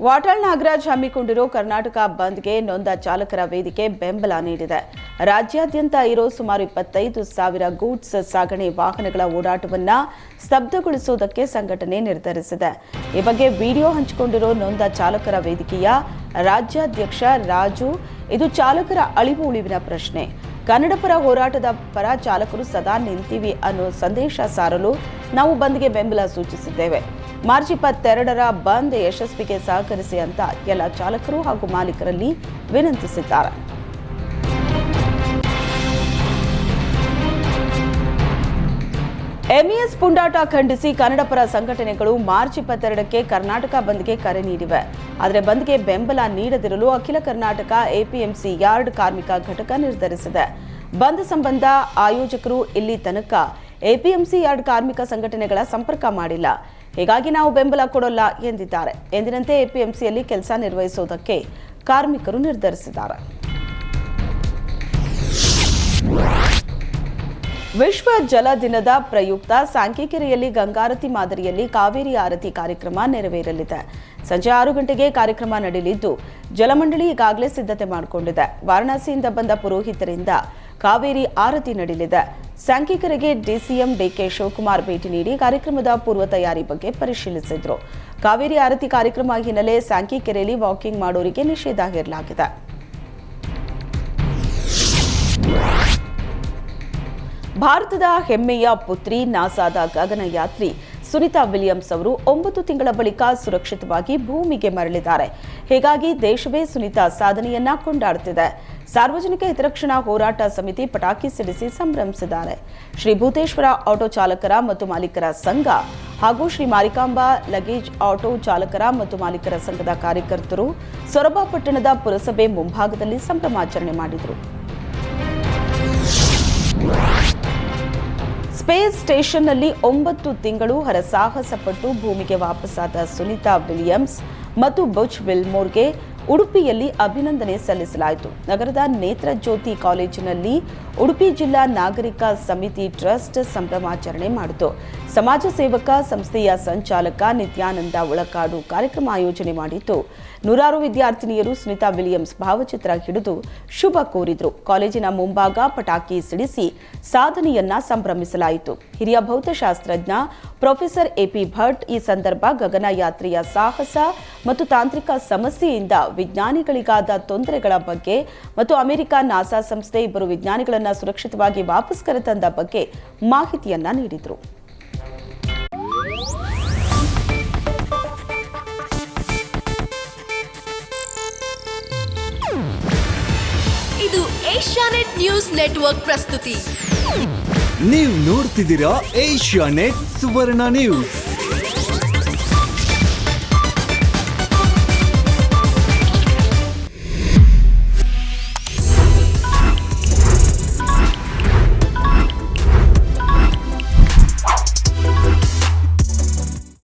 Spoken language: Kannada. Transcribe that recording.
ವಾಟಾಳ್ ನಾಗರಾಜ್ ಹಮ್ಮಿಕೊಂಡಿರೋ ಕರ್ನಾಟಕ ಬಂದ್ಗೆ ನೊಂದ ಚಾಲಕರ ವೇದಿಕೆ ಬೆಂಬಲ ನೀಡಿದೆ. ರಾಜ್ಯಾದ್ಯಂತ ಇರೋ ಸುಮಾರು 25,000 ಗೂಡ್ಸ್ ಸಾಗಣೆ ವಾಹನಗಳ ಓಡಾಟವನ್ನು ಸ್ತಬ್ಧಗೊಳಿಸುವುದಕ್ಕೆ ಸಂಘಟನೆ ನಿರ್ಧರಿಸಿದೆ. ಈ ಬಗ್ಗೆ ವಿಡಿಯೋ ಹಂಚಿಕೊಂಡಿರೋ ನೊಂದ ಚಾಲಕರ ವೇದಿಕೆಯ ರಾಜ್ಯಾಧ್ಯಕ್ಷ ರಾಜು, ಇದು ಚಾಲಕರ ಅಳಿವು ಉಳಿವಿನ ಪ್ರಶ್ನೆ. ಕನ್ನಡಪರ ಹೋರಾಟದ ಪರ ಚಾಲಕರು ಸದಾ ನಿಂತೀವಿ ಅನ್ನೋ ಸಂದೇಶ ಸಾರಲು ನಾವು ಬಂದ್ಗೆ ಬೆಂಬಲ ಸೂಚಿಸಿದ್ದೇವೆ. ಮಾರ್ಚ್ 22ರ ಬಂದ್ ಯಶಸ್ವಿಗೆ ಸಹಕರಿಸಿ ಅಂತ ಎಲ್ಲ ಚಾಲಕರು ಹಾಗೂ ಮಾಲೀಕರಲ್ಲಿ ವಿನಂತಿಸಿದ್ದಾರೆ. ಎಂಇಎಸ್ ಪುಂಡಾಟ ಖಂಡಿಸಿ ಕನ್ನಡಪರ ಸಂಘಟನೆಗಳು ಮಾರ್ಚ್ 22ಕ್ಕೆ ಕರ್ನಾಟಕ ಬಂದ್ಗೆ ಕರೆ ನೀಡಿವೆ. ಆದರೆ ಬಂದ್ಗೆ ಬೆಂಬಲ ನೀಡದಿರಲು ಅಖಿಲ ಕರ್ನಾಟಕ ಎಪಿಎಂಸಿ ಯಾರ್ಡ್ ಕಾರ್ಮಿಕ ಘಟಕ ನಿರ್ಧರಿಸಿದೆ. ಬಂದ್ ಸಂಬಂಧ ಆಯೋಜಕರು ಇಲ್ಲಿ ತನಕ ಎಪಿಎಂಸಿ ಯಾರ್ಡ್ ಕಾರ್ಮಿಕ ಸಂಘಟನೆಗಳ ಸಂಪರ್ಕ ಮಾಡಿಲ್ಲ. ಹೀಗಾಗಿ ನಾವು ಬೆಂಬಲ ಕೊಡೋಲ್ಲ ಎಂದಿದ್ದಾರೆ. ಎಂದಿನಂತೆ ಎಪಿಎಂಸಿಯಲ್ಲಿ ಕೆಲಸ ನಿರ್ವಹಿಸುವುದಕ್ಕೆ ಕಾರ್ಮಿಕರು ನಿರ್ಧರಿಸಿದ್ದಾರೆ. ವಿಶ್ವ ಜಲ ದಿನದ ಪ್ರಯುಕ್ತ ಸಾಂಕೇಕೆರೆಯಲ್ಲಿ ಗಂಗಾರತಿ ಮಾದರಿಯಲ್ಲಿ ಕಾವೇರಿ ಆರತಿ ಕಾರ್ಯಕ್ರಮ ನೆರವೇರಲಿದೆ. ಸಂಜೆ 6 ಗಂಟೆಗೆ ಕಾರ್ಯಕ್ರಮ ನಡೆಯಲಿದ್ದು, ಜಲಮಂಡಳಿ ಈಗಾಗಲೇ ಸಿದ್ಧತೆ ಮಾಡಿಕೊಂಡಿದೆ. ವಾರಣಾಸಿಯಿಂದ ಬಂದ ಪುರೋಹಿತರಿಂದ ಕಾವೇರಿ ಆರತಿ ನಡೆಯಲಿದೆ. ಸಾಂಕೇಕೆರೆಗೆ ಡಿಸಿಎಂ ಡಿಕೆ ಶಿವಕುಮಾರ್ ಭೇಟಿ ನೀಡಿ ಕಾರ್ಯಕ್ರಮದ ಪೂರ್ವ ತಯಾರಿ ಬಗ್ಗೆ ಪರಿಶೀಲಿಸಿದ್ರು. ಕಾವೇರಿ ಆರತಿ ಕಾರ್ಯಕ್ರಮ ಹಿನ್ನೆಲೆ ಸಾಂಕೇಕೆರೆಯಲ್ಲಿ ವಾಕಿಂಗ್ ಮಾಡೋರಿಗೆ ನಿಷೇಧ ಹೇರಲಾಗಿದೆ. ಭಾರತದ ಹೆಮ್ಮೆಯ ಪುತ್ರಿ, ನಾಸಾದ ಗಗನಯಾತ್ರಿ ಸುನಿತಾ ವಿಲಿಯಮ್ಸ್ ಅವರು 9 ತಿಂಗಳ ಬಳಿಕ ಸುರಕ್ಷಿತವಾಗಿ ಭೂಮಿಗೆ ಮರಳಿದ್ದಾರೆ. ಹೀಗಾಗಿ ದೇಶವೇ ಸುನಿತಾ ಸಾಧನೆಯನ್ನ ಕೊಂಡಾಡುತ್ತಿದೆ. ಸಾರ್ವಜನಿಕ ಹಿತರಕ್ಷಣಾ ಹೋರಾಟ ಸಮಿತಿ ಪಟಾಕಿ ಸಿಡಿಸಿ ಸಂಭ್ರಮಿಸಿದ್ದಾರೆ. ಶ್ರೀ ಭೂತೇಶ್ವರ ಆಟೋ ಚಾಲಕರ ಮತ್ತು ಮಾಲೀಕರ ಸಂಘ ಹಾಗೂ ಶ್ರೀ ಮಾರಿಕಾಂಬಾ ಲಗೇಜ್ ಆಟೋ ಚಾಲಕರ ಮತ್ತು ಮಾಲೀಕರ ಸಂಘದ ಕಾರ್ಯಕರ್ತರು ಸೊರಬ ಪಟ್ಟಣದ ಪುರಸಭೆ ಮುಂಭಾಗದಲ್ಲಿ ಸಂಭ್ರಮಾಚರಣೆ ಮಾಡಿದರು. ಸ್ಪೇಸ್ ಸ್ಟೇಷನ್ನಲ್ಲಿ 9 ತಿಂಗಳು ಹರಸಾಹಸ ಪಟ್ಟು ಭೂಮಿಗೆ ವಾಪಸ್ಸಾದ ಸುನಿತಾ ವಿಲಿಯಮ್ಸ್ ಮತ್ತು ಬುಚ್ ವಿಲ್ಮೋರ್ಗೆ ಉಡುಪಿಯಲ್ಲಿ ಅಭಿನಂದನೆ ಸಲ್ಲಿಸಲಾಯಿತು. ನಗರದ ನೇತ್ರಜ್ಯೋತಿ ಕಾಲೇಜಿನಲ್ಲಿ ಉಡುಪಿ ಜಿಲ್ಲಾ ನಾಗರಿಕ ಸಮಿತಿ ಟ್ರಸ್ಟ್ ಸಂಭ್ರಮಾಚರಣೆ ಮಾಡಿತು. ಸಮಾಜ ಸೇವಕ ಸಂಸ್ಥೆಯ ಸಂಚಾಲಕ ನಿತ್ಯಾನಂದ ಒಳಕಾಡು ಕಾರ್ಯಕ್ರಮ ಆಯೋಜನೆ ಮಾಡಿದ್ದು, ನೂರಾರು ವಿದ್ಯಾರ್ಥಿನಿಯರು ಸುನಿತಾ ವಿಲಿಯಮ್ಸ್ ಭಾವಚಿತ್ರ ಹಿಡಿದು ಶುಭ ಕೋರಿದ್ರು. ಕಾಲೇಜಿನ ಮುಂಭಾಗ ಪಟಾಕಿ ಸಿಡಿಸಿ ಸಾಧನೆಯನ್ನ ಸಂಭ್ರಮಿಸಲಾಯಿತು. ಹಿರಿಯ ಭೌತಶಾಸ್ತ್ರಜ್ಞ ಪ್ರೊಫೆಸರ್ ಎಪಿ ಭಟ್ ಈ ಸಂದರ್ಭ ಗಗನಯಾತ್ರೆಯ ಸಾಹಸ ಮತ್ತು ತಾಂತ್ರಿಕ ಸಮಸ್ಯೆಯಿಂದ ವಿಜ್ಞಾನಿಗಳಿಗಾದ ತೊಂದರೆಗಳ ಬಗ್ಗೆ ಮತ್ತು ಅಮೆರಿಕ ನಾಸಾ ಸಂಸ್ಥೆ ಇಬ್ಬರು ವಿಜ್ಞಾನಿಗಳನ್ನ ಸುರಕ್ಷಿತವಾಗಿ ವಾಪಸ್ ಕರೆತಂದ ಬಗ್ಗೆ ಮಾಹಿತಿಯನ್ನ ನೀಡಿದರು. ಇದು ಏಷ್ಯಾನೆಟ್ ನ್ಯೂಸ್ ನೆಟ್ವರ್ಕ್ ಪ್ರಸ್ತುತಿ. ನೀವು ನೋಡ್ತಿದ್ದೀರಾ ಏಷ್ಯಾನೆಟ್ ಸುವರ್ಣ ನ್ಯೂಸ್.